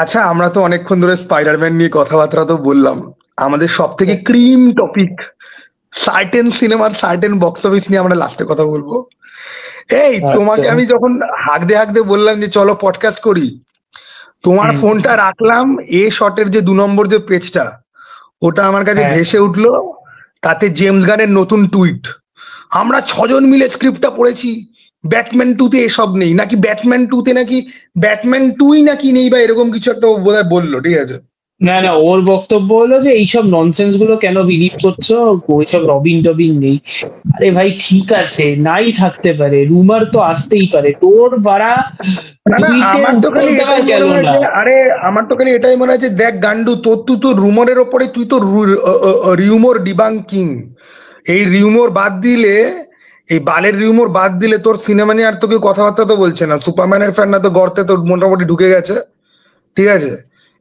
আচ্ছা, আমরা তো অনেকক্ষণ ধরে স্পাইডারম্যান নিয়ে কথাবার্তা তো বললাম। আমাদের সব থেকে ক্রিম টপিক সার্টেন সিনেমার সার্টেন বক্স অফিস নিয়ে আমরা লাস্টে কথা বলবো। এই তোমাকে আমি যখন হাঁকতে হাঁকতে বললাম যে চলো পডকাস্ট করি, তোমার ফোনটা রাখলাম, এ শটের যে 2 নম্বর যে পেজটা, ওটা আমার কাছে ভেসে উঠলো। তাতে জেমস গানের নতুন টুইট, আমরা 6জন মিলে স্ক্রিপ্টটা পড়েছি, ব্যাটম্যান 2-তে এসব নেই, নাকি ব্যাটম্যান 2-তে নাকি ব্যাটম্যান 2-ই নাকি নেই, বা এরকম কিছু একটা বোধহয় বললো। ঠিক আছে, না না, ওর বক্তব্য হলো যে এইসব ননসেন্স গুলো কেন বিলিভ করছো, ওইসব রবিন টবিন নেই। আরে ভাই ঠিক আছে, নাই থাকতে পারে, রুমার তো আসতেই পারে, তোর বাড়া আমার তো খালি এটাই মনে হয় যে, আরে আমার তো খালি এটাই মনে হয় যে, দেখ গান্ডু, তুই তো রুমরের ওপরে, তুই তো রিউমর ডিবাঙ্কিং, এই রিউমর বাদ দিলে, এই বালের রিউমর বাদ দিলে তোর সিনেমা নিয়ে আর তো কেউ কথাবার্তা তো বলছে না। সুপারম্যানের ফ্যান না তো গর্তে তো মোটামুটি ঢুকে গেছে। ঠিক আছে,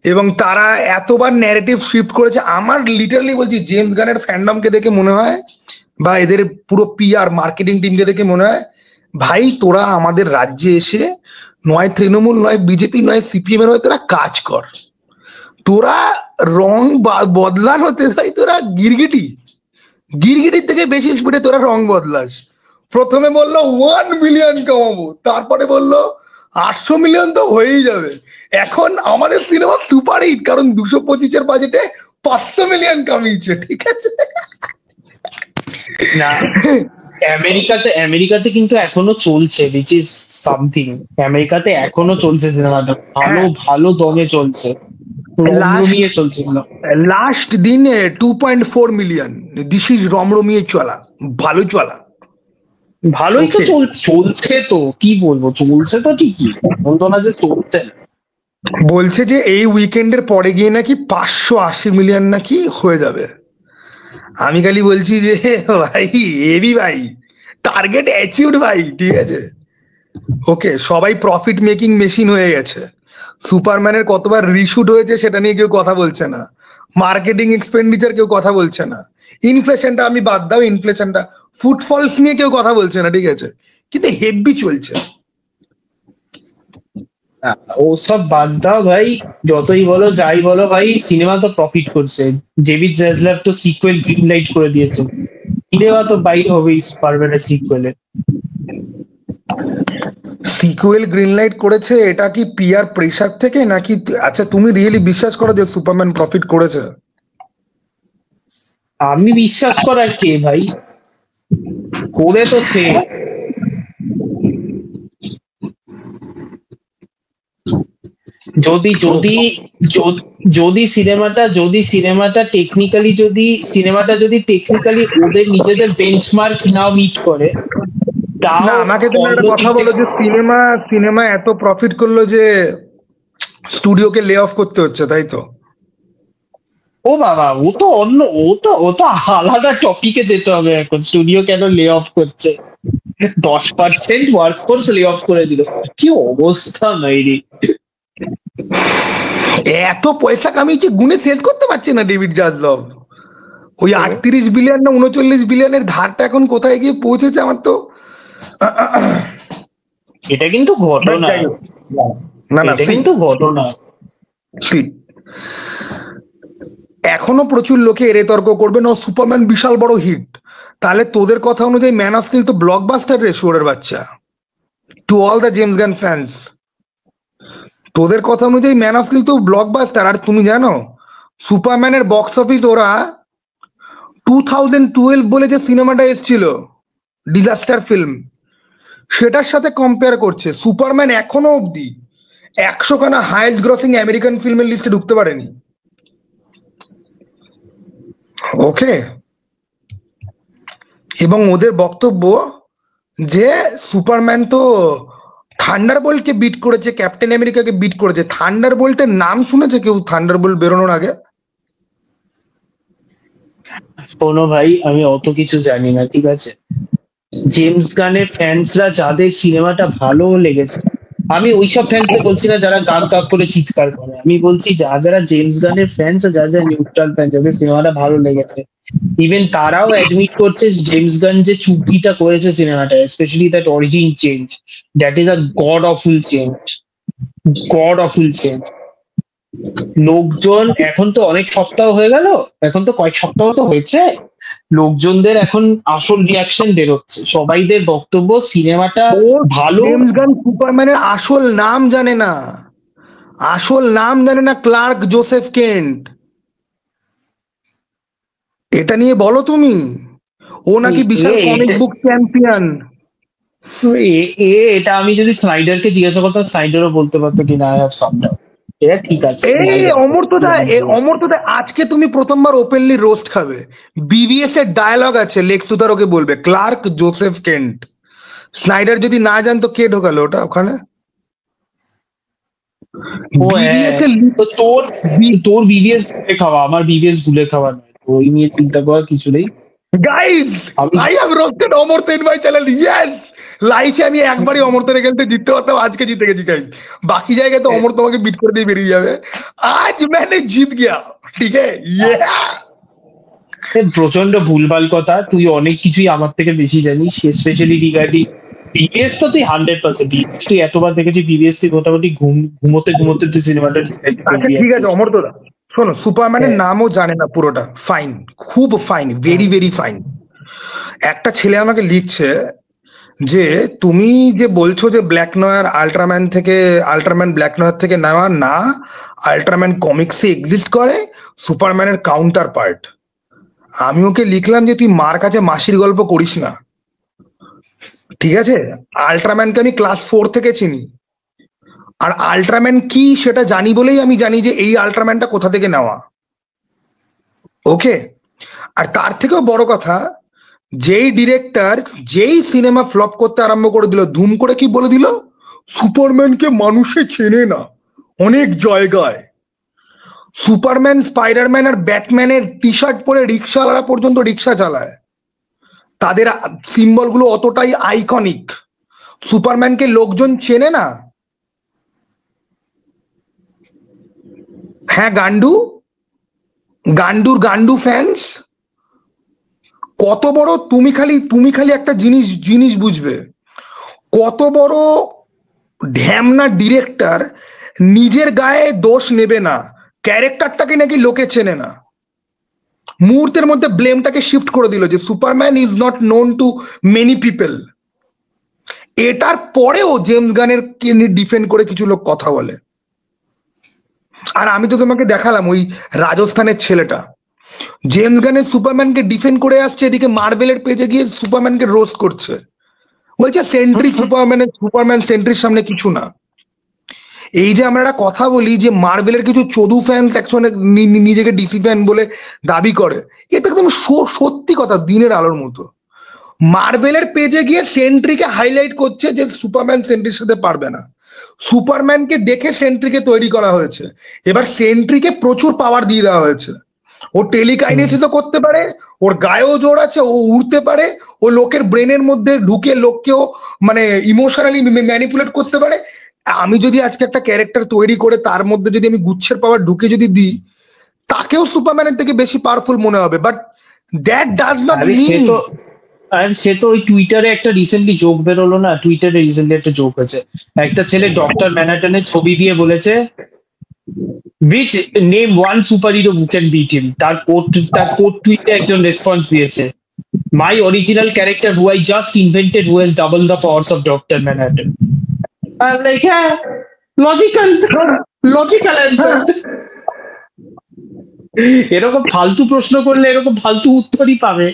এবং তারা এতবার ন্যারেটিভ শিফট করেছে। আমার লিটারালি বলছি, জেমস গানের ফ্যান্ডমকে দেখে মনে হয়, বা এদের পুরো পিআর মার্কেটিং টিমকে দেখে মনে হয়, ভাই তোরা আমাদের রাজ্যে এসে নয় তৃণমূল, নয় বিজেপি, নয় সিপিএম এর হয়ে তোরা কাজ কর, তোরা রং বদলান হতে চাই, তোরা গিরগিটির থেকে বেশি স্পিডে তোরা রং বদলাস। প্রথমে বললো 1 মিলিয়ন কামাবো, তারপরে বললো 800 মিলিয়ন তো হয়েই যাবে। এখন আমাদের সিনেমা সুপার হিট, কারণ 225-এর বাজেটে 500 মিলিয়ন কামিয়েছে। ঠিক আছে, না আমেরিকাতে কিন্তু এখনো চলছে, উইচ ইজ সামথিং। আমেরিকাতে এখনো চলছে সিনেমাটা, ভালো ভালো দমে চলছে, রমরমিয়ে চলছে। লাস্ট দিনে 2.4 মিলিয়ন, দিস ইজ রমরমিয়ে চলা, ভালো চলা, ভালোই তো চলছে। তো কি বলবো, চলছে তো ঠিকই, এমন তো না যে চলছে। বলছে যে এই উইকেন্ডের পরে গিয়ে নাকি 580 মিলিয়ন নাকি হয়ে যাবে। আমি খালি বলছি যে ভাই এবি ভাই, টার্গেট অ্যাচিভড ভাই। ঠিক আছে, ওকে, সবাই প্রফিট মেকিং মেশিন হয়ে গেছে। সুপারম্যানের কতবার রিশুট হয়েছে সেটা নিয়ে কেউ কথা বলছে না, মার্কেটিং এক্সপেন্ডিচার কেউ কথা বলছে না, ইনফ্লেশনটা আমি বাদ দাও, ইনফ্লেশনটা ফুটফলস নিয়ে কেউ কথা বলছে না। ঠিক আছে, কিন্তু হেভি চলছে। ও সব বাদ দাও ভাই, যতই বলো যাই বলো ভাই, সিনেমা তো প্রফিট করছে। ডেভিড জাসলার তো সিকুয়েল গ্রিন লাইট করে দিয়েছে, সিনেমা তো বাইরে হবেই সুপারম্যানের সিকুয়েলে। সিকুয়েল গ্রিন লাইট করেছে, এটা কি পিআর প্রেসার থেকে নাকি? আচ্ছা, তুমি রিয়েলি বিশ্বাস করো যে সুপারম্যান প্রফিট করেছে? আমি বিশ্বাস করার কে ভাই, করে তোছে। যদি যদি যদি সিনেমাটা টেকনিক্যালি ওদের নিজেদের বেঞ্চমার্ক নাও মিট করে, তাও আমাকে তুমি একটা কথা বলো যে সিনেমা এত প্রফিট করলো যে স্টুডিওকে লে অফ করতে হচ্ছে, তাই তো? ও বাবা, ও তো আলাদা টপিকে যেতে হবে এখন। স্টুডিও কেন লে অফ করছে, 10% ওয়ার্কফোর্স লে অফ করে দিল, কি অবস্থা মেরি। এত পয়সা কামিয়েছে, গুণে শেষ করতে পারছে না ডেভিড জাসলভ। ওই 38 বিলিয়ন না 39 বিলিয়নের ধারটা এখন কোথায় গিয়ে পৌঁছেছে আমার তো। এটা কিন্তু ঘটনা, এটা কিন্তু ঘটনা। এখনো প্রচুর লোকে এরে তর্ক করবে না সুপারম্যান বিশাল বড় হিট, তাহলে তোদের কথা অনুযায়ী ম্যান অফ স্টিল তো ব্লকবাস্টার রে, শুয়োরের বাচ্চা। To all the James Gunn fans, তোদের কথা অনুযায়ী ম্যান অফ স্টিল তো ব্লকবাস্টার। আর তুমি জানো সুপারম্যানের বক্স অফিস ওরা 2012 বলে যে সিনেমাটা এসেছিল, ডিজাস্টার ফিল্ম, সেটার সাথে কম্পেয়ার করছে। সুপারম্যান এখনো অবধি 100খানা হাইয়েস্ট গ্রসিং আমেরিকান ফিল্মের লিস্টে ঢুকতে পারেনি। ওকে, এবং ওদের বক্তব্য যে সুপারম্যান তো থান্ডারবোল্টকে বিট করেছে, ক্যাপ্টেন আমেরিকাকে বিট করেছে। থান্ডারবোল্টের নাম শুনেছে কেউ থান্ডারবোল্ট বেরোনোর আগে? শোনো ভাই, আমি অত কিছু জানি না, ঠিক আছে? জেমস গানের ফ্যান্সরা যাদের সিনেমাটা ভালো লেগেছে, আমি ওইসব ফ্যান্সদের বলছি না যারা গান কাক করে চিৎকার করে, আমি বলছি যারা জেমস গানের ফ্যান্স, যারা নিউট্রাল ফ্যান্স, যাদের সিনেমাটা ভালো লেগেছে, ইভেন তারাও অ্যাডমিট করছে জেমস গান যে চুক্তিটা করেছে সিনেমাটা, specially that origin change, that is a god awful change. God awful change. লোকজন এখন তো অনেক সপ্তাহ হয়ে গেল, এখন তো কয়েক সপ্তাহ তো হয়েছে, লোকজনদের এখন আসল রিয়াকশন বেরোচ্ছে, সবাইদের বক্তব্য সিনেমাটা ও ভালো। জেমস গান সুপারম্যানের আসল নাম জানে না, আসল নাম জানে না ক্লার্ক জোসেফ কেন্ট। এটা নিয়ে বলো তুমি, ও নাকি বিশাল কমিক বুক চ্যাম্পিয়ন। এটা আমি যদি স্নাইডারকে জিজ্ঞাসা করতাম, স্নাইডারও বলতে পারতো কি না, আই হ্যাভ সাম ডাউট। এটা ঠিক আছে, এই অমর্ত্যদা, অমর্ত্যদা আজকে তুমি প্রথমবার ওপেনলি রোস্ট খাবে। বিবিএস এর ডায়ালগ আছে, লেক্স লুথার ওকে বলবে ক্লার্ক জোসেফ কেন্ট। স্নাইডার যদি না জানতো কে ঢোকালো ওটা ওখানে? ও বিবিএস এর তো তোর তোর বিবিএস ভুলে খাওয়া, আমার বিবিএস ভুলে খাওয়া নয়, ওই নিয়ে চিন্তা করার কিছু নেই। Guys I have roasted Amartya in my channel, yes. লাইফে আমি একবারই অমর্ত্যের খেলতে জিততে পারতাম, আজকে জিতে গেছি গাইস। বাকি জায়গায় তো অমর তোমাকে বিট করে দিয়ে বেরিয়ে যাবে, আজ मैंने জিত গিয়া, ঠিক আছে? প্রচন্ড ভুলভাল কথা, তুই অনেক কিছুই আমার থেকে বেশি জানিস, স্পেশালি রিগার্ডিং বিবিএস। তো তুই 100% বিবিএস, তুই এতবার দেখেছি বিবিএস, তুই মোটামুটি ঘুমোতে ঘুমোতে তুই সিনেমাটা ডিসাইড আচ্ছা করবি। ঠিক আছে অমর্ত্যদা, শোনো, সুপারম্যানের নামও জানে না পুরোটা, ফাইন, খুব ফাইন, ভেরি ভেরি ফাইন। একটা ছেলে আমাকে লিখছে যে তুমি যে বলছো যে ব্ল্যাক নয়ার আল্ট্রাম্যান থেকে, আল্ট্রাম্যান ব্ল্যাক নয়ার থেকে নেওয়া না, আল্ট্রাম্যান কমিক্সে এক্সিস্ট করে সুপারম্যানের কাউন্টার পার্ট। আমি ওকে লিখলাম যে তুই মার কাছে মাসির গল্প করিস না, ঠিক আছে? আল্ট্রাম্যানকে আমি ক্লাস 4 থেকে চিনি, আর আল্ট্রাম্যান কি সেটা জানি বলেই আমি জানি যে এই আল্ট্রাম্যানটা কোথা থেকে নেওয়া, ওকে? আর তার থেকেও বড় কথা, যেই ডিরেক্টর যেই সিনেমা ফ্লপ করতে আরম্ভ করে দিল, ধুম করে কি বলে দিল, সুপারম্যানকে মানুষে চেনে না অনেক জায়গায়। সুপারম্যান, স্পাইডারম্যান আর ব্যাটম্যানের টি শার্ট পরে রিক্সাওয়ালারা পর্যন্ত রিক্সা চালায়, তাদের সিম্বল গুলো অতটাই আইকনিক। সুপারম্যানকে লোকজন চেনে না। হ্যাঁ গান্ডু, গান্ডুর গান্ডু ফ্যান্স কত বড়, তুমি খালি একটা জিনিস জিনিস বুঝবে, কত বড় ঢ্যামনা ডিরেক্টর নিজের গায়ে দোষ নেবে না, ক্যারেক্টারটাকে নাকি লোকে চেনে না, মুহূর্তের মধ্যে ব্লেমটাকে শিফট করে দিল যে Superman is not known to many people. এটার পরেও জেমস গানের কে ডিফেন্ড করে কিছু লোক কথা বলে। আর আমি তো তোমাকে দেখালাম ওই রাজস্থানের ছেলেটা জেমস গানের সুপারম্যানকে ডিফেন্ড করে আসছে, এদিকে মার্বেলের পেজে গিয়ে সুপারম্যানকে রোস্ট করছে, বলছে সেন্ট্রি সুপারম্যান সেন্ট্রির সামনে কিছু না। এই যে আমরা একটা কথা বলি যে মার্বেলের কিছু চদু ফ্যান একসঙ্গে নিজেকে ডিসি ফ্যান বলে দাবি করে, এটা একদম সত্যি কথা, দিনের আলোর মতো। মার্বেলের পেজে গিয়ে সেন্ট্রিকে হাইলাইট করছে যে সুপারম্যান সেন্ট্রির সাথে পারবে না, সুপারম্যানকে দেখে সেন্ট্রিকে তৈরি করা হয়েছে। এবার সেন্ট্রিকে প্রচুর পাওয়ার দিয়ে দেওয়া হয়েছে, ও টেলিকাইনেসিসও করতে পারে, ওর গায়েও জোর আছে, ও উড়তে পারে, ও লোকের ব্রেনের মধ্যে ঢুকে লোককেও মানে ইমোশনালি ম্যানিপুলেট করতে পারে। আমি যদি আজকে একটা ক্যারেক্টার তৈরি করে তার মধ্যে যদি আমি গুচ্ছের পাওয়ার ঢুকে যদি দিই, তাকেও সুপারম্যানের থেকে বেশি পাওয়ারফুল মনে হবে, but that does not mean. আর সে তো ওই টুইটারে একটা রিসেন্টলি জোক বেরোলো না, টুইটারে রিসেন্টলি একটা জোক হয়েছে, একটা ছেলে ডক্টর ম্যানহাটনের ছবি দিয়ে বলেছে which name one superhero who can beat him, তার কোড টুইটে একজন রেসপন্স দিয়েছে, my original character who I just invented who has double the powers of Dr. Manhattan. I'm like, yeah, logical answer. এরকম ফালতু প্রশ্ন করলে এরকম ফালতু উত্তরই পাবে।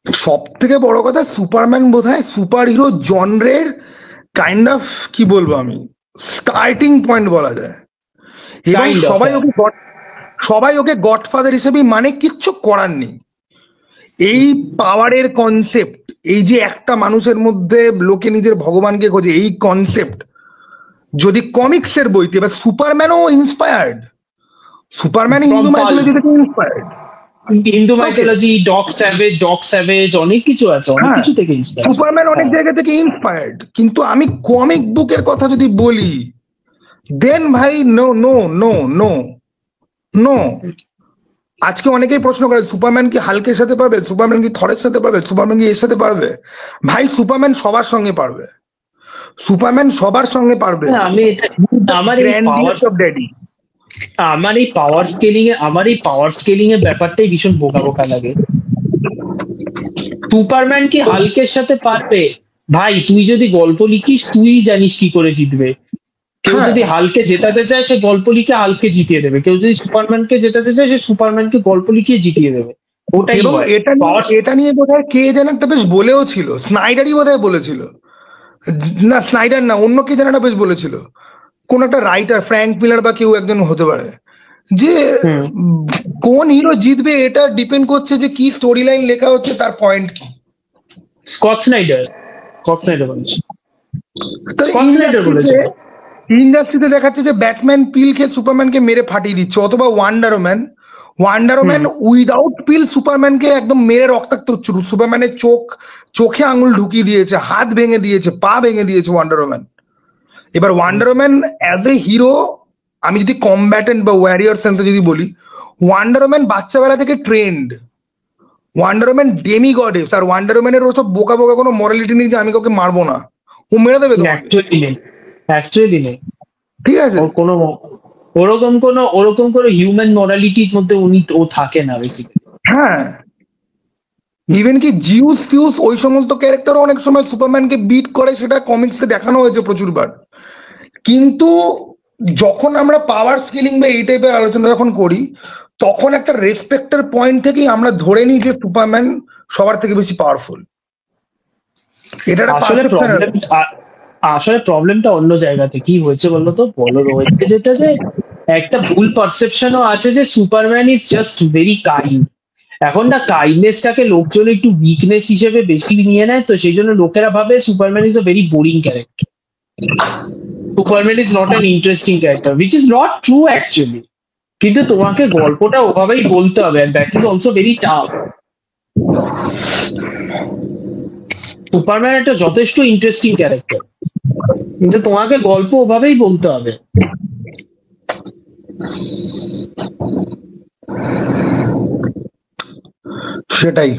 সব থেকে বড় কথা, সুপারম্যান বোধহয় সুপার হিরো জনরের কাইন্ড অফ, কি বলবো আমি, স্টার্টিং পয়েন্ট বলা যায়। এবং সবাই ওকে গডফাদার হিসেবে মানে, কিচ্ছু করার নেই। এই পাওয়ারের কনসেপ্ট, এই যে একটা মানুষের মধ্যে লোকে নিজের ভগবানকে খোঁজে, এই কনসেপ্ট যদি কমিক্সের বইতে, এবার সুপারম্যানও ইন্সপায়ার্ড, সুপারম্যান হিন্দু মাইথোলজি থেকে inspired, Hindu mythology, dog savage অনেক কিছু আছে, অনেক কিছু থেকে ইন্সপায়ার্ড, সুপারম্যান অনেক জায়গা থেকে ইন্সপায়ার্ড। কিন্তু আমি কমিক বুকের কথা যদি বলি, দেন ভাই no no no no no. আজকে অনেকেই প্রশ্ন করে সুপারম্যান কি হাল্কের সাথে পারবে, সুপারম্যান কি থরের সাথে পারবে, সুপারম্যান কি এর সাথে পারবে? ভাই সুপারম্যান সবার সঙ্গে পারবে, সুপারম্যান সবার সঙ্গে পারবে। আমি এটা আমার এই পাওয়ার স্কেলিং এর ব্যাপারটাই ভীষণ বোকা বোকা লাগে। সুপারম্যান কি হাল্কের সাথে পারবে? ভাই তুই যদি গল্প লিখিস তুই জানিস কি করে জিতবে। কেউ যদি হালকে জেতাতে চায় সে গল্প লিখে হালকে জিতিয়ে দেবে, কেউ যদি সুপারম্যানকে জেতাতে চায় সে সুপারম্যানকে গল্প লিখিয়ে জিতিয়ে দেবে। ওটাই এবং এটা নিয়ে বোধহয় কে যেন একটা বেশ বলেও ছিল, স্নাইডারই বোধহয় বলেছিল, না স্নাইডার না, অন্য কে যেন একটা বেশ বলেছিল, কোন একটা রাইটার, ফ্র্যাঙ্ক মিলার বা কেউ একজন হতে পারে, যে কোন হিরো জিতবে এটা ডিপেন্ড করছে যে কি স্টোরি লাইন লেখা হচ্ছে, তার পয়েন্ট কি। স্কট স্নাইডার বলেছে। ইন্ডাস্ট্রিতে দেখাচ্ছে যে ব্যাটম্যান পিল খেয়ে সুপারম্যানকে মেরে ফাটিয়ে দিচ্ছে, অথবা ওয়ান্ডার ওম্যান উইদাউট পিল সুপারম্যানকে একদম মেরে রক্তাক্ত হচ্ছে। সুপারম্যানের চোখে আঙুল ঢুকিয়ে দিয়েছে, হাত ভেঙে দিয়েছে, পা ভেঙে দিয়েছে ওয়ান্ডার ওম্যান। এবার wonder woman as a hero, আমি যদি কম্ব্যাটেন্ট বা ওয়ারিয়র সেন্সে যদি বলি, ওয়ান্ডার ওম্যান বাচ্চাবেলা থেকে trend. Wonder woman demi goddess, আর ওয়ান্ডার ওম্যানের ওসব বোকা বোকা কোনো মরালিটি নেই যে আমি কাউকে মারবো না, ও মেরে দেবে তোমাকে। অ্যাকচুয়ালি নেই, ঠিক আছে, কোনো ওরকম কোনো হিউম্যান মরালিটির মধ্যে ও থাকে না বেসিক্যালি। হ্যাঁ, ইভেন কি জিউস ফিউস ওই সমস্ত ক্যারেক্টারও অনেক সময় সুপারম্যানকে বিট করে, সেটা কমিক্সে দেখানো হয়েছে প্রচুরবার। কিন্তু যখন আমরা পাওয়ার স্কেলিং বা এই টাইপের আলোচনা যখন করি, তখন একটা রেসপেক্টের পয়েন্ট থেকেই আমরা ধরে নিই যে সুপারম্যান সবার থেকে বেশি পাওয়ারফুল। এটা আসলে প্রবলেমটা অন্য জায়গাতে কি হয়েছে বলতো, রয়েছে যেটা যে একটা ভুল পারসেপশনও আছে যে Superman is just very kind. এখন না কাইন্ডনেসটাকে লোকজন একটু উইকনেস হিসেবে বেশি নিয়ে নেয়, তো সেই জন্য লোকেরা ভাবে Superman is a very boring character, Superman is not an interesting character, which is not true actually. কিন্তু তোমাকে গল্পটা ওভাবেই বলতে হবে, and that is also very tough. Superman একটা যথেষ্ট ইন্টারেস্টিং ক্যারেক্টার, কিন্তু তোমাকে গল্প ওভাবেই বলতে হবে। সেটাই।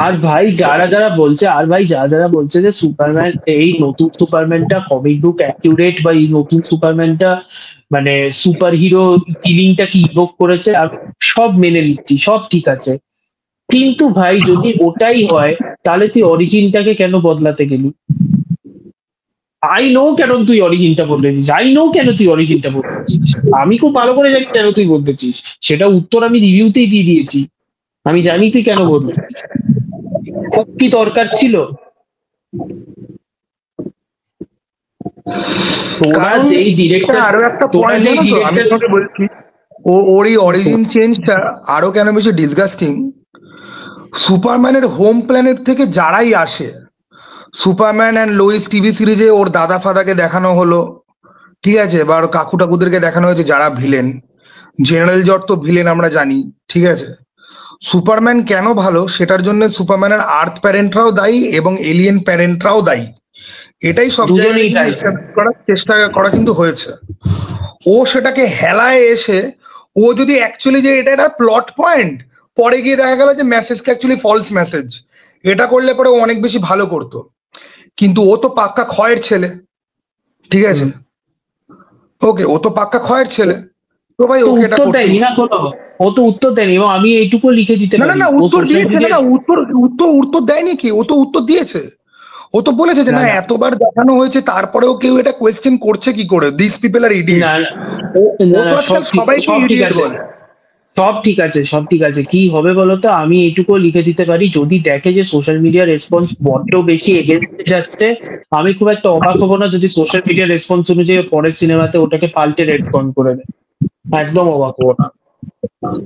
আর ভাই যারা বলছে যে সুপারম্যান, এই নতুন সুপারম্যানটা কমিক বুক অ্যাকিউরেট, বা এই নতুন সুপারম্যানটা মানে সুপার হিরো ফিলিংটা কি ইভোক করেছে, আর সব মেনে নিচ্ছি, সব ঠিক আছে। কিন্তু ভাই যদি ওটাই হয় তাহলে তুই অরিজিনটাকে কেন বদলাতে গেলি? কেন তুই অরিজিনটা বদলেছিস, আমি খুব ভালো করে জানি কেন তুই বলতেছিস, সেটা উত্তর আমি রিভিউতেই দিয়ে দিয়েছি। আমি জানি তুই কেন বললি, খুব কি দরকার ছিল? ওর এই অরিজিন চেঞ্জটা আরো কেন বেশি ডিসগাস্টিং, সুপারম্যানের হোম প্ল্যানেট থেকে যারাই আসে, সুপারম্যান অ্যান্ড লোইস টিভি সিরিজে ওর দাদা ফাদাকে দেখানো হলো, ঠিক আছে, বা ওর কাকু টাকুদেরকে দেখানো হয়েছে যারা ভিলেন, জেনারেল জট তো ভিলেন আমরা জানি, ঠিক আছে। সুপারম্যান কেন ভালো সেটার জন্য সুপারম্যানের আর্থ প্যারেন্টরাও দায়ী এবং এলিয়েন প্যারেন্টরাও দায়ী, এটাই সব জায়গায় করার চেষ্টা করা কিন্তু হয়েছে। ও সেটাকে হেলায় এসে, ও যদি অ্যাকচুয়ালি যে এটা একটা প্লট পয়েন্ট, পরে গিয়ে দেখা গেল যে মেসেজটা অ্যাকচুয়ালি ফলস মেসেজ, এটা করলে পরে ও অনেক বেশি ভালো করতো। কিন্তু ও তো পাক্কা ক্ষয়ের ছেলে, ঠিক আছে, ওকে, ও তো পাক্কা ক্ষয়ের ছেলে, তো ভাই ওকে এটা করতে ও তো উত্তর দেয়নি, এবং আমি এইটুকু লিখে দিতে পারি। না উত্তর দিয়েছে, না উত্তর দেয়নি কি, ও তো উত্তর দিয়েছে। ও তো বলেছে যে না এতবার দেখানো হয়েছে তারপরেও কেউ এটা কোয়েশ্চেন করছে কি করে, দিস পিপল আর ইডিয়েট। সব ঠিক আছে, কি হবে বলতো, আমি এইটুকু লিখে দিতে পারি, যদি দেখে যে সোশ্যাল মিডিয়া রেসপন্স বড্ড বেশি এগেন্সটে যাচ্ছে, আমি খুব একটা অবাক হবো না যদি সোশ্যাল মিডিয়া রেসপন্স অনুযায়ী পরের সিনেমাতে ওটাকে পাল্টে রেডকন করে দেয়, একদম অবাক হবো না।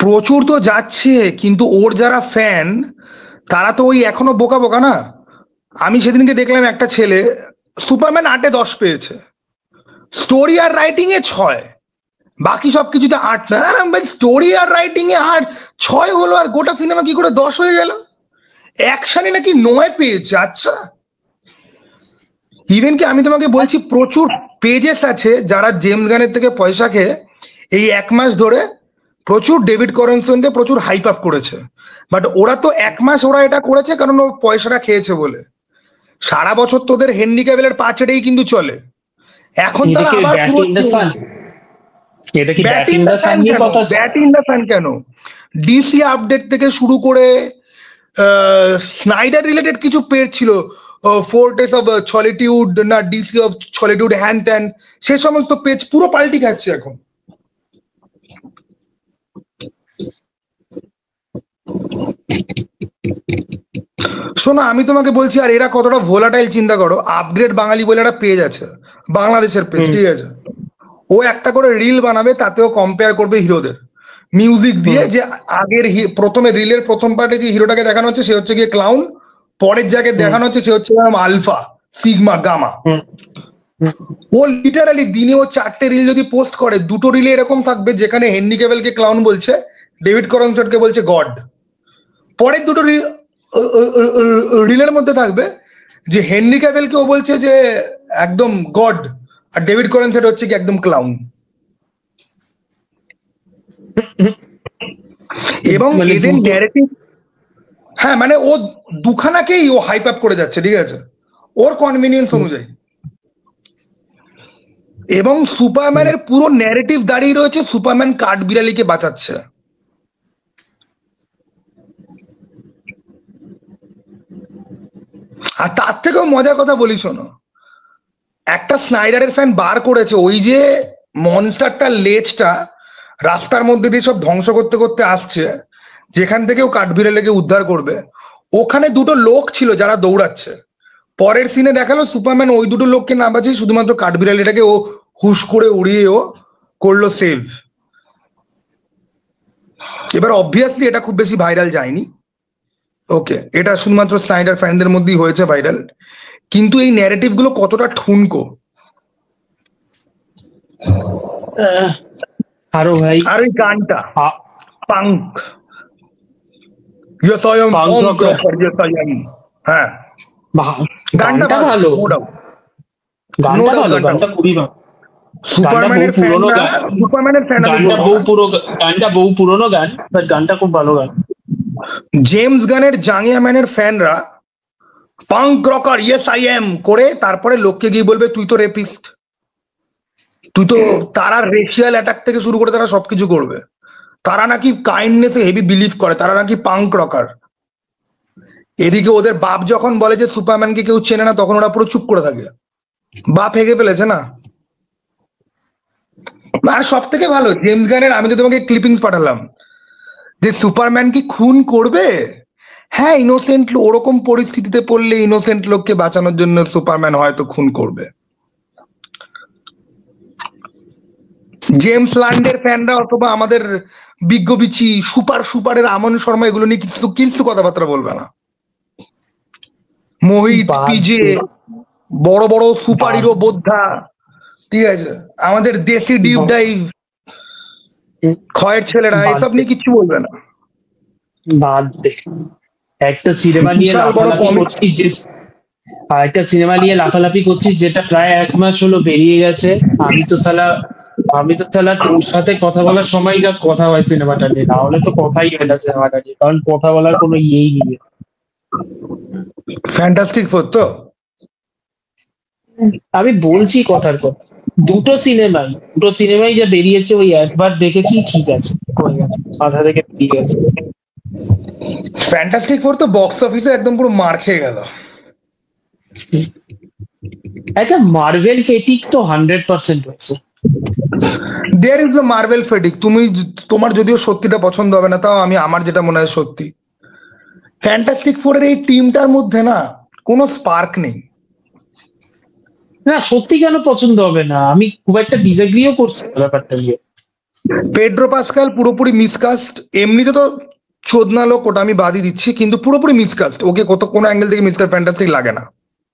প্রচুর তো যাচ্ছে, কিন্তু ওর যারা ফ্যান তারা তো ওই এখনো বোকা বোকা না। আমি সেদিনকে দেখলাম একটা ছেলে সুপারম্যান 8-10 পেয়েছে, স্টোরি আর রাইটিং এ 6, বাকি সবকিছুতে 8 না। ভাই স্টোরি আর রাইটিং এ 8-6 হলো, আর গোটা সিনেমা কি করে 10 হয়ে গেল? অ্যাকশনে নাকি 9 পেয়েছে। আচ্ছা, ইভেন কি আমি তোমাকে বলছি প্রচুর পেজেস আছে যারা জেমস গানের থেকে পয়সা খেয়ে এই 1 মাস ধরে প্রচুর ডেভিড করনসনকে প্রচুর হাইপ আপ করেছে, বাট ওরা তো 1 মাস ওরা এটা করেছে কারণ ও পয়সাটা খেয়েছে বলে। সারা বছর তোদের হেনরি ক্যাভিলের পাচেটাই কিন্তু চলে। এখন তারা আবার ব্যাট ইন দ্য সান কেন? ডিসি আপডেট থেকে শুরু করে স্নাইডার রিলেটেড কিছু পেজ ছিল, ফোর্টেস অফ সলিটিউড না ডিসি অফ সলিটিউড হ্যান ত্যান, সে সমস্ত পেজ পুরো পাল্টি খাচ্ছে এখন। শোনো আমি তোমাকে বলছি, আর এরা কতটা ভোলাটাইল চিন্তা করো। আপগ্রেড বাঙালি বলে একটা পেজ আছে, বাংলাদেশের পেজ, ঠিক আছে? ও একটা করে রিল বানাবে, তাতেও কম্পেয়ার করবে হিরোদের মিউজিক দিয়ে, যে আগের প্রথমে রিলের প্রথম পার্টে যে হিরোটাকে দেখানো হচ্ছে সে হচ্ছে গিয়ে ক্লাউন, পরের জায়গায় দেখানো হচ্ছে সে হচ্ছে আলফা সিগমা গামা। ও লিটারালি দিনে ও 4টে রিল যদি পোস্ট করে, 2টো রিলে এরকম থাকবে যেখানে হেনরি ক্যাভিলকে ক্লাউন বলছে, ডেভিড করনসনকে বলছে গড। পরের 2টো রিলের মধ্যে থাকবে যে হেনরি ক্যাভিলকে ও বলছে যে একদম গড, আর ডেভিড করনসন হচ্ছে কি একদম ক্লাউন। এবং এদের ন্যারেটিভ, হ্যাঁ মানে ও দুখানাকেই ও হাইপ আপ করে যাচ্ছে, ঠিক আছে, ওর কনভিনিয়েন্স অনুযায়ী। এবং সুপারম্যানের পুরো ন্যারেটিভ দাঁড়িয়ে রয়েছে সুপারম্যান কাঠবিড়ালিকে বাঁচাচ্ছে। আর তার থেকেও মজার কথা বলি শোনো, একটা স্নাইডারের ফ্যান বার করেছে ওই যে মনস্টারটার লেজটা রাস্তার মধ্যে দিয়ে সব ধ্বংস করতে করতে আসছে, যেখান থেকে ও কাঠবিড়ালিকে উদ্ধার করবে, ওখানে 2টো লোক ছিল যারা দৌড়াচ্ছে। পরের সিনে দেখালো সুপারম্যান ওই 2টো লোককে না বাঁচিয়ে শুধুমাত্র কাঠবিড়ালিটাকে ও হুশ করে উড়িয়ে ও করলো সেভ। এবার অবভিয়াসলি এটা খুব বেশি ভাইরাল যায়নি, ওকে, এটা শুধুমাত্র স্নাইডার ফ্যানদের মধ্যেই হয়েছে ভাইরাল, কিন্তু এই ন্যারেটিভ গুলো কতটা ঠুনকো। আরো ভাই, আর ওই গানটা punk, yes I M punk rocker, yes I M, হ্যাঁ গানটা ভালো, গানটা ভালো, গানটা খুবই ভালো। সুপারম্যানের ফ্যান, গানটা বহু পুরনো গান, বাট গানটা খুব ভালো গান। জেমস গানের জাঙ্গিয়া ম্যানের ফ্যানরা punk rocker yes I am করে তারপরে লোককে গিয়ে বলবে তুই তো রেপিস্ট, তুই তো, তারা রেশিয়াল অ্যাটাক থেকে শুরু করে তারা সবকিছু করবে। তারা নাকি কাইন্ডনেসে হেভি বিলিভ করে, তারা নাকি পাঙ্ক রকার। এদিকে ওদের বাপ যখন বলে যে সুপারম্যানকে কেউ চেনে না, তখন ওরা পুরো চুপ করে থাকে। বাপ হেগে ফেলেছে না। আর সব থেকে ভালো জেমস গানের, আমি তো তোমাকে ক্লিপিংস পাঠালাম, যে সুপারম্যান কি খুন করবে? হ্যাঁ, ইনোসেন্ট, ওরকম পরিস্থিতিতে পড়লে ইনোসেন্ট লোককে বাঁচানোর জন্য সুপারম্যান হয়তো খুন করবে। জেমস ল্যান্ডের ফ্যানরা অথবা আমাদের বিজ্ঞবিচি সুপারের আমন শর্মা এগুলো নিয়ে কিছু কথাবার্তা বলবে না। মোহিত, পিজে, বড় বড় সুপার হিরো বোদ্ধা, ঠিক আছে, আমাদের দেশি ডিপ ডাইভ ক্ষয়ের ছেলেরা, এসব নিয়ে কিছু বলবে না। বাদ দে, একটা সিনেমা নিয়ে লাফালাফি করছিস যেটা প্রায় 1 মাস হলো বেরিয়ে গেছে। আমি তো সালা তোর সাথে কথা বলার সময় যা কথা হয় সিনেমাটা নিয়ে, তাহলে তো কথাই হয় না সিনেমাটা নিয়ে, কারণ কথা বলার কোনো ইয়েই নেই। ফ্যান্টাস্টিক ফোর তো আমি বলছি কথার কথা, দুটো সিনেমাই যা বেরিয়েছে ওই একবার দেখেছি, ঠিক আছে, হয়ে গেছে, মাথা থেকে ঠিক আছে। ফ্যান্টাস্টিক ফোর তো বক্স অফিসে একদম পুরো মার খেয়ে গেল। একটা মার্ভেল ফেটিক তো 100% হচ্ছে। There is a Marvel ফেটিক। তোমার যদিও সত্যিটা পছন্দ হবে না, তাও আমার যেটা মনে হয় সত্যি, ফ্যান্টাস্টিক ফোরের এই টিমটার মধ্যে না কোনো স্পার্ক নেই। না, সত্যি কেন পছন্দ হবে না? আমি খুব একটা ডিসএগ্রিও করছি ব্যাপারটা নিয়ে। পেড্রো পাস্কাল পুরোপুরি মিসকাস্ট, এমনিতে তো চোদনা লোক, ওটা আমি বাদই দিচ্ছি, কিন্তু পুরোপুরি মিসকাস্ট। ওকে কোনো অ্যাঙ্গেল থেকে মিস্টার ফ্যান্টাস্টিক লাগে না,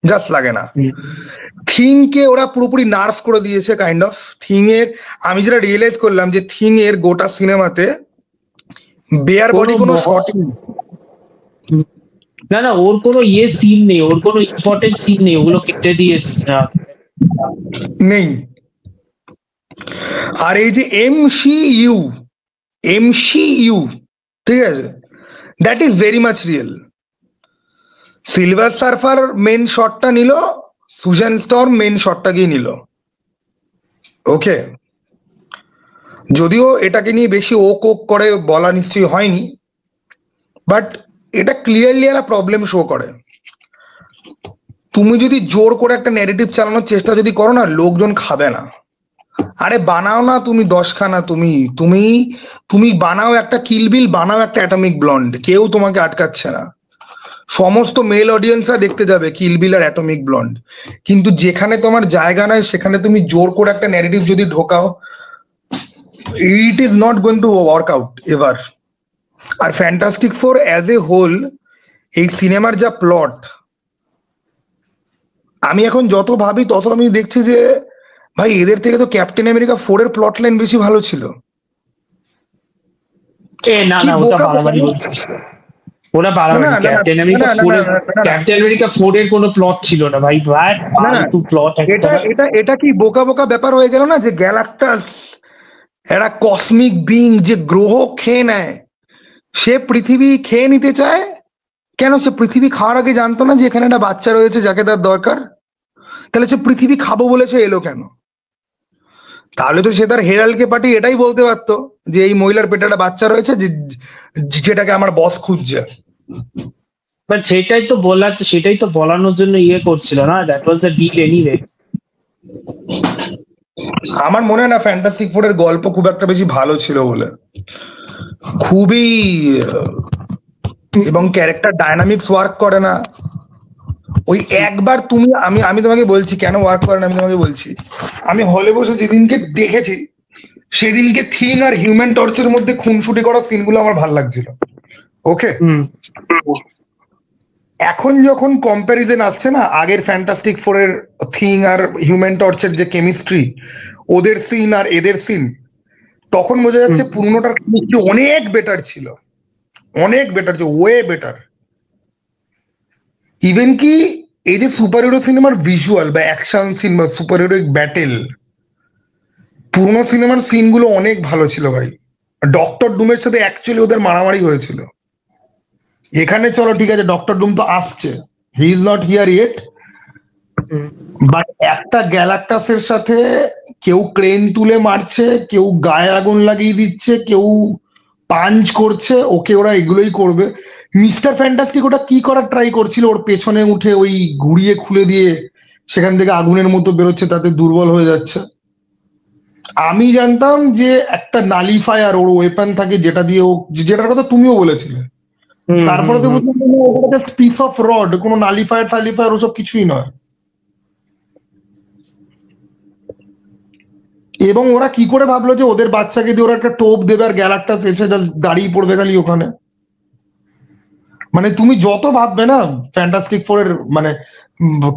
জাস্ট লাগে না। থিংকে ওরা পুরোপুরি নার্ভ করে দিয়েছে কাইন্ড অফ। থিংয়ের আমি যেটা রিয়েলাইজ করলাম যে থিংয়ের গোটা সিনেমাতে বেয়ার বডি কোনো শট না, ওর কোনো সিন নেই, ওর কোনো ইম্পর্টেন্ট সিন নেই, ওগুলো কেটে দিয়েছে নেই। আর এই যে MCU MCU, ঠিক আছে, that is very much real. Silver surfer main শটটা নিল, সুজান স্টর্ম মেন শটটাকেই নিল। ওকে, যদিও এটাকে নিয়ে বেশি ওক করে বলা নিশ্চয়ই হয়নি, বাট এটা ক্লিয়ারলি একটা প্রবলেম শো করে। তুমি যদি জোর করে একটা ন্যারেটিভ চালানোর চেষ্টা যদি করো না, লোকজন খাবে না। আরে বানাও না তুমি 10খানা, তুমি তুমি তুমি বানাও একটা কিলবিল, বানাও একটা অ্যাটমিক ব্লন্ড, কেউ তোমাকে আটকাচ্ছে না। সমস্ত মেল অডিয়েন্সরা দেখতে যাবে কিলবিল আর অ্যাটমিক ব্লন্ড। কিন্তু যেখানে তোমার জায়গা নয় সেখানে তুমি জোর করে একটা ন্যারেটিভ যদি ঢোকাও, it is not going to work out ever. আর fantastic four as a whole, এই সিনেমার যা প্লট, আমি এখন যত ভাবি তত আমি দেখছি যে ভাই এদের থেকে তো ক্যাপ্টেন আমেরিকা 4 এর প্লট লাইন বেশি ভালো ছিল। না না, ওটা বাড়াবাড়ি হচ্ছে, ওরা বাড়াবাড়ি। ক্যাপ্টেন আমেরিকা 4 এর কোনো প্লট ছিল না ভাই, ফালতু প্লট একটা। এটা কি বোকা বোকা ব্যাপার হয়ে গেল না, যে গ্যালাক্টাস একটা কসমিক বিং যে গ্রহ খেয়ে নেয়, সে পৃথিবী খেয়ে নিতে চায় কেন? সে পৃথিবী খাওয়ার আগে জানতো না যে এখানে একটা বাচ্চা রয়েছে যাকে তার দরকার? তাহলে সে পৃথিবী খাবো বলেছে এলো কেন? তাহলে তো সে তার হেরালকে পাঠিয়ে এটাই বলতে পারতো যে এই মহিলার পেটে একটা বাচ্চা রয়েছে যেটাকে আমার বস খুঁজছে। বাট সেটাই তো বলানোর জন্য করছিল না, that was the deal anyway. আমার মনে হয় না ফ্যান্টাস্টিক ফোর এর গল্প খুব একটা বেশি ভালো ছিল বলে, খুবই, এবং ক্যারেক্টার ডায়নামিক্স ওয়ার্ক করে না। ওই একবার তুমি আমি তোমাকে বলছি কেন ওয়ার্ক করে না, আমি তোমাকে বলছি। আমি হলে বসে যেদিনকে দেখেছি সেদিনকে থিং আর হিউম্যান টর্চের মধ্যে খুনসুটি করা সিনগুলো আমার ভালো লাগছিল। ওকে, এখন যখন কম্প্যারিজন আসছে না আগের ফ্যান্টাস্টিক ফোর এর থিং আর হিউম্যান টর্চের যে কেমিস্ট্রি, ওদের সিন আর এদের সিন, তখন বোঝা যাচ্ছে পুরনোটার কেমিস্ট্রি অনেক বেটার ছিল, অনেক বেটার ছিল, ওয়ে বেটার। ইভেন কি এই যে সুপার হিরো সিনেমার ভিজুয়াল বা অ্যাকশন সিন বা সুপার হিরোইক ব্যাটেল, পুরনো সিনেমার সিনগুলো অনেক ভালো ছিল ভাই। ডক্টর ডুমের সাথে অ্যাকচুয়ালি ওদের মারামারি হয়েছিল। এখানে চলো ঠিক আছে, ডক্টর ডুম তো আসছে, he is not here yet, but একটা গ্যালাক্টাসের সাথে কেউ ক্রেন তুলে মারছে, কেউ গায়ে আগুন লাগিয়ে দিচ্ছে, কেউ পাঞ্চ করছে, ওকে ওরা এগুলোই করবে। মিস্টার ফ্যান্টাস্টিক ওটা কি করার ট্রাই করছিল, ওর পেছনে উঠে ওই ঘুরিয়ে খুলে দিয়ে সেখান থেকে আগুনের মতো বেরোচ্ছে, তাতে দুর্বল হয়ে যাচ্ছে। আমি জানতাম যে একটা নালিফায়ার ওর ওয়েপন থাকে যেটা দিয়ে ও, যেটার কথা তুমিও বলেছিলে, তারপরে তো পিস অফ রড, কোনো নালিফায়ার ওসব কিছুই নয়। এবং ওরা কি করে ভাবলো যে ওদের বাচ্চাকে দিয়ে ওরা একটা টোপ দেবে আর গ্যালাক্টাস এসে দাঁড়িয়ে পড়বে খালি ওখানে? মানে তুমি যত ভাববে না ফ্যান্টাস্টিক ফোর এর মানে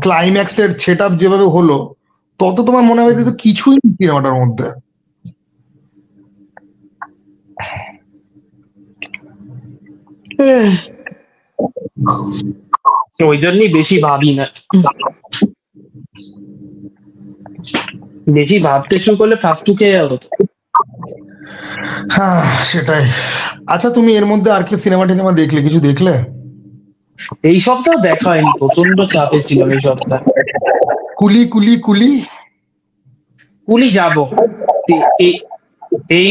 ক্লাইম্যাক্স এর সেট আপ যেভাবে হলো, তত তোমার মনে হয় যে কিছুই নেই সিনেমাটার মধ্যে। ওই জন্যই বেশি ভাবি না, বেশি ভাবতে শুরু করলে ফার্স্ট টুকে যাবো। হ্যাঁ সেটাই। আচ্ছা তুমি এর মধ্যে আর কি সিনেমা টিনেমা দেখলে, কিছু দেখলে? এই সপ্তাহ দেখা হয়নি, প্রচন্ড চাপে ছিলাম এই সপ্তাহ। কুলি কুলি কুলি কুলি যাবো, এই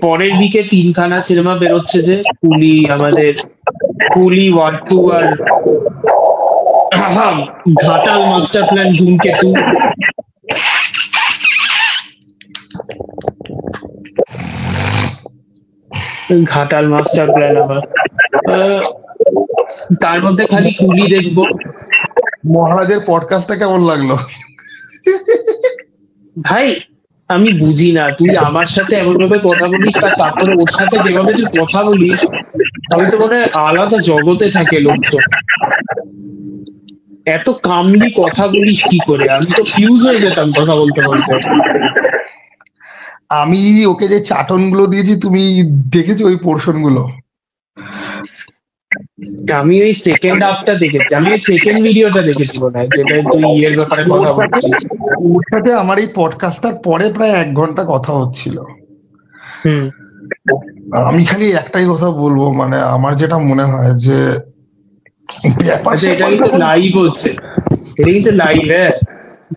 পরের দিকে 3খানা সিনেমা বেরোচ্ছে যে কুলি, আমাদের কুলি 1, 2 আর ঘাটাল মাস্টার প্ল্যান ধূমকেতু। ঘাটাল মাস্টার প্ল্যান আবার, তার মধ্যে খালি কুলি দেখবো। মহারাজের পডকাস্টটা কেমন লাগলো ভাই? আমি বুঝি না, তুই আমার সাথে এমন ভাবে কথা বলিস, তারপরে ওর সাথে যেভাবে তুই কথা বলিস, আমি তো মনে হয় আলাদা জগতে থাকে লোকজন। এত কামলি কথা বলিস কি করে? আমি তো ফিউজ হয়ে যেতাম কথা বলতে বলতে। আমি ওকে যে চাটন গুলো দিয়েছি, তুমি দেখেছো ওই পোর্শন গুলো? আমি ওই সেকেন্ড হাফটা দেখেছি, আমি ওই সেকেন্ড ভিডিওটা দেখেছি মনে হয়, যেটা তুই ইয়ের ব্যাপারে কথা বলছিস। ওর সাথে আমার এই পডকাস্টটার পরে প্রায় 1 ঘন্টা কথা হচ্ছিল। আমি খালি একটাই কথা বলবো, মানে আমার যেটা মনে হয় যে আচ্ছা, এটা কিন্তু লাইভ হচ্ছে, এটা কিন্তু লাইভ, হ্যাঁ,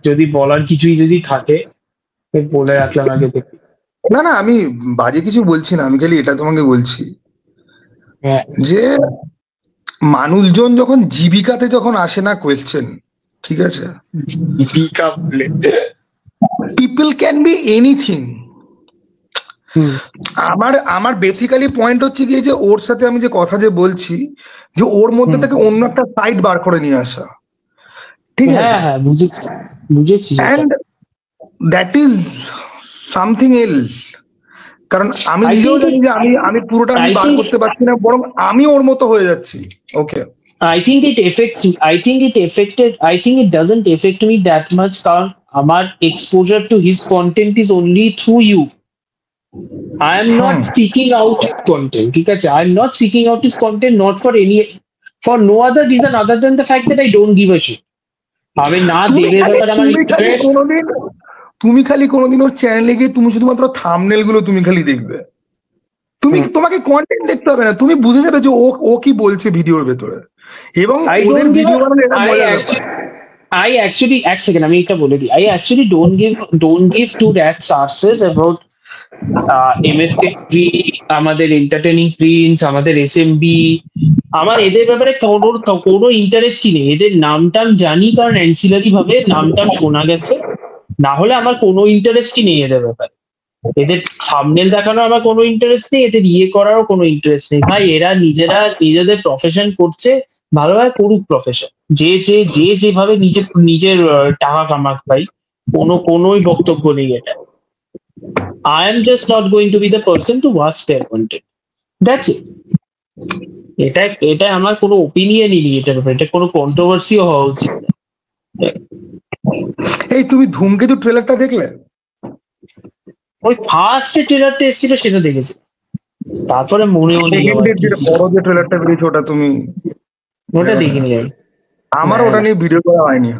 যদি বলার কিছুই যদি থাকে বলে রাখলাম আগে থেকে। না না, আমি বাজে কিছু বলছি না, আমি খালি এটা তোমাকে বলছি হ্যাঁ, যে মানুষজন যখন জীবিকাতে যখন আসে না কোয়েশ্চেন, ঠিক আছে, দীপিকা বলে। People can be anything. Hmm, আমার আমার বেসিক্যালি পয়েন্ট হচ্ছে কি, যে ওর সাথে আমি যে কথা যে বলছি, যে ওর মধ্যে হুম। থেকে অন্য একটা সাইড বার করে নিয়ে আসা, ঠিক হ্যাঁ আছে, হ্যাঁ, বুঝেছি, বুঝেছি সেটা। And that is something else. কারণ আমি আই নিজেও থিঙ্ক জানি যে আমি আমি পুরোটা আমি আই বার থিঙ্ক করতে পারছি না, বরং আমি ওর মতো হয়ে যাচ্ছি। ওকে, I think it affects. I think it affected. I think it doesn't affect me that much. কারণ আমার exposure to his content is only through you. I am not hmm. seeking out his content. ঠিক আছে? I am not seeking out his content not for any, for no other reason other than the fact that I don't give a shit. আমি না তুমি দেবের খালি ব্যাপারে আমার তুমি খালি ইন্টারেস্ট। কোনোদিন তুমি খালি কোনোদিন ওর চ্যানেলে গিয়ে তুমি শুধুমাত্র থাম্বনেল গুলো তুমি খালি দেখবে, তুমি তোমাকে কন্টেন্ট দেখতে হবে না, তুমি বুঝে যাবে যে ও ও কি বলছে ভিডিওর ভেতরে, এবং I ওদের don't give ভিডিও a. বানানো এটা I মজার ব্যাপার। actually. I actually এক সেকেন্ড আমি এটা বলে দিই। I actually don't give two rats asses about MFK free, আমাদের এন্টারটেনিং প্রিন্স, আমাদের এসএমবি। আমার এদের ব্যাপারে কোনো ইন্টারেস্টই নেই। এদের নাম টাম জানি কারণ অ্যান্সিলারি ভাবে নাম টাম শোনা গেছে, না হলে আমার কোনো ইন্টারেস্টই নেই এদের ব্যাপারে। এদের থাম্বনেল দেখানো আমার কোনো ইন্টারেস্ট নেই, এদের ইয়ে করারও কোনো ইন্টারেস্ট নেই। ভাই এরা নিজেরা নিজেদের প্রফেশন করছে, ভালোভাবে করুক প্রফেশন। যে যে যে যেভাবে নিজের নিজের টাকা কামাক ভাই, কোনোই বক্তব্য নেই এটা। I am just not going to be the person to watch their content. That's it. এটা এটা আমার কোনো ওপিনিয়নই নেই এটার উপর, এটা কোনো কন্ট্রোভার্সিও হওয়া উচিত না। এই তুমি ধূমকেতু ট্রেলারটা দেখলে? ওই ফার্স্ট যে ট্রেলারটা এসেছিল সেটা দেখেছি, তারপরে মনেও নেই আমার সেকেন্ডের কি যেটা ছিল। বড় যে ট্রেলারটা বেরিয়েছে ওটা তুমি ওটা দেখো না? দেখিনি আমি। আমার না, ওটা না। নিয়ে ভিডিও করা হয়নি,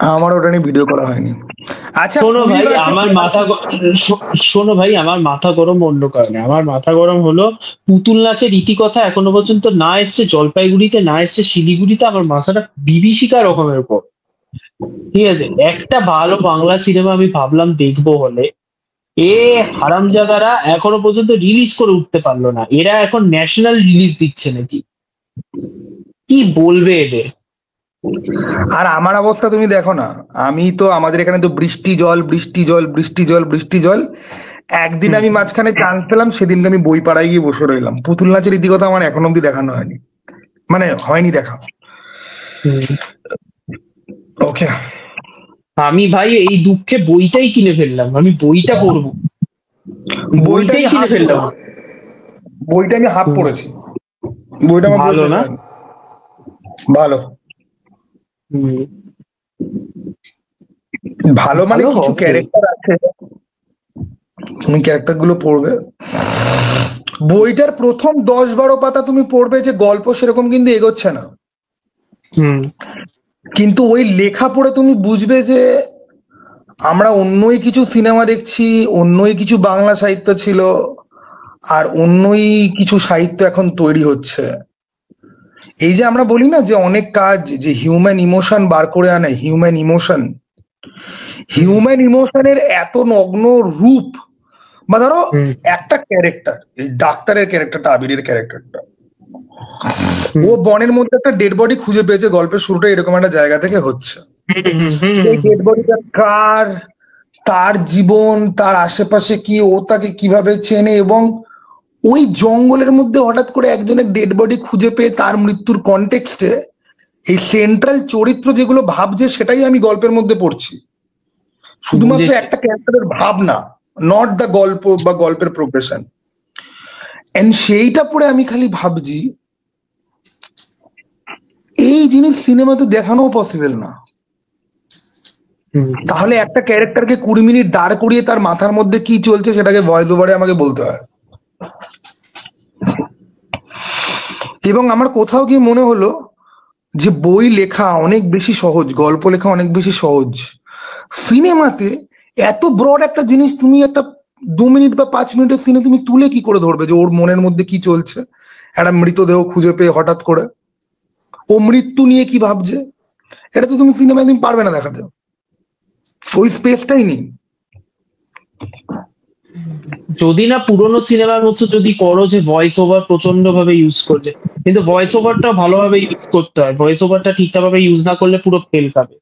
আমার ওটা নিয়ে ভিডিও করা হয়নি। আচ্ছা, শোনো পুরী ভাই versus আমার মাথা শোনো ভাই আমার মাথা গরম অন্য কারণে। আমার মাথা গরম হলো পুতুল নাচের রীতিকথা এখনো পর্যন্ত না এসছে জলপাইগুড়িতে, না এসছে শিলিগুড়িতে। আমার মাথাটা বিভীষিকা রকমের উপর। ঠিক আছে, একটা ভালো বাংলা সিনেমা আমি ভাবলাম দেখবো হলে, এ হারামজাদারা এখনো পর্যন্ত রিলিজ করে উঠতে পারলো না। এরা এখন ন্যাশনাল রিলিজ দিচ্ছে নাকি, কি বলবে এদের। আর আমার অবস্থা তুমি দেখো না, আমি তো আমাদের এখানে তো বৃষ্টি জল বৃষ্টি জল বৃষ্টি জল বৃষ্টি জল। একদিন হুম, আমি মাঝখানে চান্স পেলাম, সেদিনকে আমি বই পাড়ায় গিয়ে বসে রইলাম। পুতুল নাচের ইতিকথা আমার এখন অব্দি দেখানো হয়নি, মানে হয়নি দেখা। হুম। ওকে, আমি ভাই এই দুঃখে বইটাই কিনে ফেললাম, আমি বইটা পড়বো, বইটা বইটাই আমি কিনে হাফ ফেললাম। বইটা আমি হাফ হুম, পড়েছি, বইটা আমার পুরো ভালো শেষ না? হয়নি। ভালো, হুম, ভালো মানে ভালো কিছু হবে। ক্যারেক্টার আছে, তুমি ক্যারেক্টার গুলো পড়বে। বইটার প্রথম 10-12 পাতা তুমি পড়বে যে গল্প সেরকম কিন্তু এগোচ্ছে না, হুম, কিন্তু ওই লেখা পড়ে তুমি বুঝবে যে আমরা অন্যই কিছু সিনেমা দেখছি, অন্যই কিছু বাংলা সাহিত্য ছিল, আর অন্যই কিছু সাহিত্য এখন তৈরি হচ্ছে। এই যে আমরা বলি না যে অনেক কাজ যে হিউম্যান ইমোশন বার করে আনে, হিউম্যান ইমোশন, হুম, হিউম্যান ইমোশনের এত নগ্ন রূপ। বা ধরো হুম, একটা ক্যারেক্টার, এই ডাক্তারের ক্যারেক্টারটা, আবিরের ক্যারেক্টারটা, ও হুম, বনের মধ্যে একটা ডেড বডি খুঁজে পেয়েছে, গল্পের শুরুটা এরকম একটা জায়গা থেকে হচ্ছে। হুম, হুম, সেই হুম, ডেড বডিটা কার, তার জীবন, তার আশেপাশে কি, ও তাকে কিভাবে চেনে, এবং ওই জঙ্গলের মধ্যে হঠাৎ করে একজনের ডেড বডি খুঁজে পেয়ে তার মৃত্যুর কনটেক্সটে এই সেন্ট্রাল চরিত্র যেগুলো ভাবছে, সেটাই আমি গল্পের মধ্যে পড়ছি। শুধুমাত্র বুঝেছি। একটা ক্যারেক্টারের ভাবনা, নট দ্য গল্প বা গল্পের প্রোগ্রেশন। এন্ড সেইটা পড়ে আমি খালি ভাবছি এই জিনিস সিনেমাতে দেখানো পসিবল না। হুম, তাহলে একটা ক্যারেক্টারকে 20 মিনিট দাঁড় করিয়ে তার মাথার মধ্যে কি চলছে সেটাকে ভয়েস ওভারে আমাকে বলতে হয়। এবং আমার কোথাও কি মনে হলো যে বই লেখা অনেক বেশি সহজ, গল্প লেখা অনেক বেশি সহজ, সিনেমাতে এত ব্রড একটা জিনিস তুমি একটা 2 মিনিট বা 5 মিনিটের সিনে তুমি তুলে কি করে ধরবে যে ওর মনের মধ্যে কি চলছে? একটা মৃতদেহ খুঁজে পেয়ে হঠাৎ করে ও মৃত্যু নিয়ে কি ভাবছে, এটা তো তুমি সিনেমায় তুমি পারবে না দেখাতে, ওই স্পেসটাই নেই। যদি না পুরোনো সিনেমার মতো যদি করো যে ভয়েস ওভার প্রচন্ড ভাবে ইউজ করলে, কিন্তু ভয়েস ওভারটা ভালোভাবে ইউজ করতে হয়, ভয়েস ওভারটা ঠিকঠাক ভাবে ইউজ না করলে পুরো ফেল খাবে।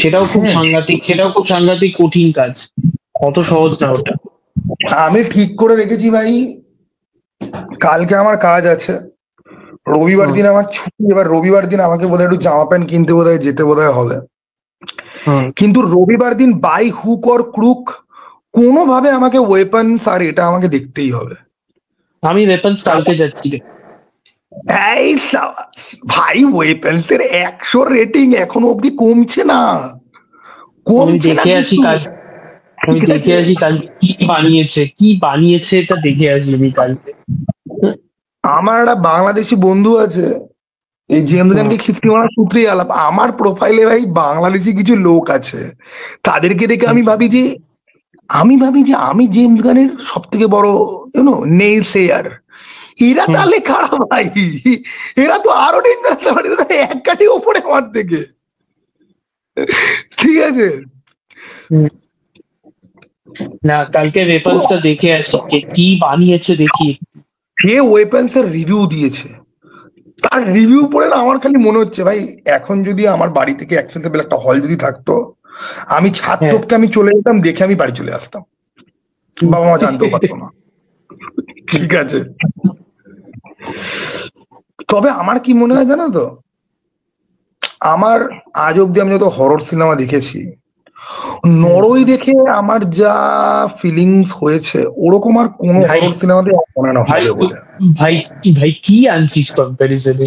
সেটাও খুব সাংঘাতিক কঠিন কাজ, অত সহজ না ওটা। আমি ঠিক করে রেখেছি ভাই, কালকে আমার কাজ আছে, রবিবার দিন আমার ছুটি, এবার রবিবার দিন আমাকে বোধহয় একটু জামা প্যান্ট কিনতে বোধহয় যেতে বোধহয় হবে, কিন্তু রবিবার দিন বাই হুক অর ক্রুক কোনোভাবে আমাকে ওয়েপন্স আর এটা আমাকে দেখতেই হবে। আমি ওয়েপন্স কালকে যাচ্ছি রে। এই ভাই ওয়েপন্স এর 100 রেটিং এখনো অব্দি কমছে না, কমছে না। আমি দেখে আসি কালকে কি বানিয়েছে এটা দেখে আসি আমি কালকে। আমার একটা বাংলাদেশি বন্ধু আছে, এই জেমস গানকে খিস্তি মারার সূত্রেই আলাপ, আমার প্রোফাইলে ভাই বাংলাদেশি কিছু লোক আছে, তাদেরকে দেখে আমি ভাবি যে আমি জেমস গানের সব থেকে বড় ইউনো নেই সেয়ার, এরা তাহলে খারাপ ভাই, এরা তো আরো ডেঞ্জারাস, এক কাঠি ওপরে আমার থেকে, ঠিক আছে। না কালকে ওয়েপন্সটা দেখে আসি কি বানিয়েছে দেখি। সে ওয়েপন্স এর রিভিউ দিয়েছে, তার রিভিউ পড়ে না আমার খালি মনে হচ্ছে ভাই এখন যদি আমার বাড়ি থেকে অ্যাক্সেসেবল একটা হল যদি থাকতো, আমি ছাদ টপকে আমি চলে যেতাম, দেখে আমি বাড়ি চলে আসতাম, বাবা মা জানতেও পারতো না, ঠিক আছে। তবে আমার কি মনে হয় জানো তো, আমার আজ অব্দি আমি যত হরর সিনেমা দেখেছি, নরওয়ে দেখে আমার যা ফিলিংস হয়েছে ওরকম আর কোন হরর সিনেমাতে মনে না হবে বলে। ভাই কি আনছিস কম্প্যারিজনে?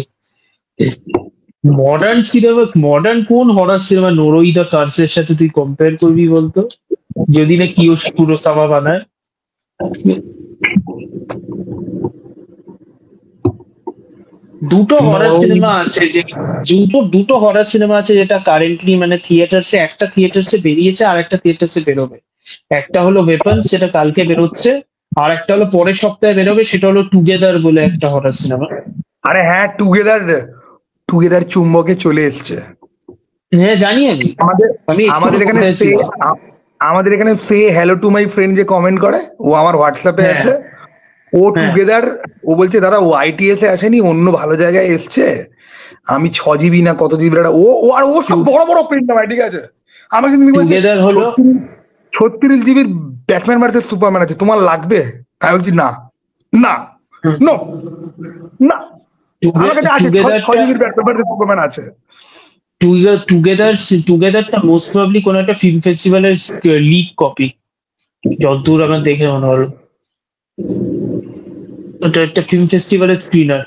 মডার্ন কোন হরর সিনেমা নরওয়ে দ্য কার্সের সাথে তুই কম্পেয়ার করবি বলতো? যদি না কুরোসাওয়া বানায়। দুটো হরর সিনেমা আছে যেটা কারেন্টলি মানে থিয়েটার্সে, একটা থিয়েটার্সে বেরিয়েছে আর একটা থিয়েটার্সে বেরোবে। একটা হলো ওয়েপন্স, সেটা কালকে বেরোচ্ছে, আর একটা হলো পরের সপ্তাহে বেরোবে, সেটা হলো টুগেদার বলে একটা হরর সিনেমা। আরে হ্যাঁ, টুগেদার চুম্বকে চলে এসছে। হ্যাঁ জানি আমি। আমাদের এখানে সে হ্যালো টু মাই ফ্রেন্ড যে কমেন্ট করে, ও আমার হোয়াটসঅ্যাপে আছে, ও টুগেদার, ও বলছে দাদা ও আইটিএস এ আসেনি, অন্য ভালো জায়গায় এসছে, আমি 6 GB না কত জিবি, ও আর ও সব বড় বড় প্রিন্ট ভাই, ঠিক আছে। আমাকে তুমি বলছি 36 GB ব্যাটম্যান ভার্সেস সুপারম্যান আছে, তোমার লাগবে? আমি বলছি না না নো না, আমার কাছে আছে 6 GB ব্যাটম্যান ভার্সেস সুপারম্যান আছে। টুগেদারটা মোস্ট প্রবাবলি কোন একটা ফিল্ম ফেস্টিভ্যালের লিক কপি, যতদূর আমার দেখে মনে হলো। ওটা একটা ফিল্ম ফেস্টিভ্যালের স্ক্রিনার।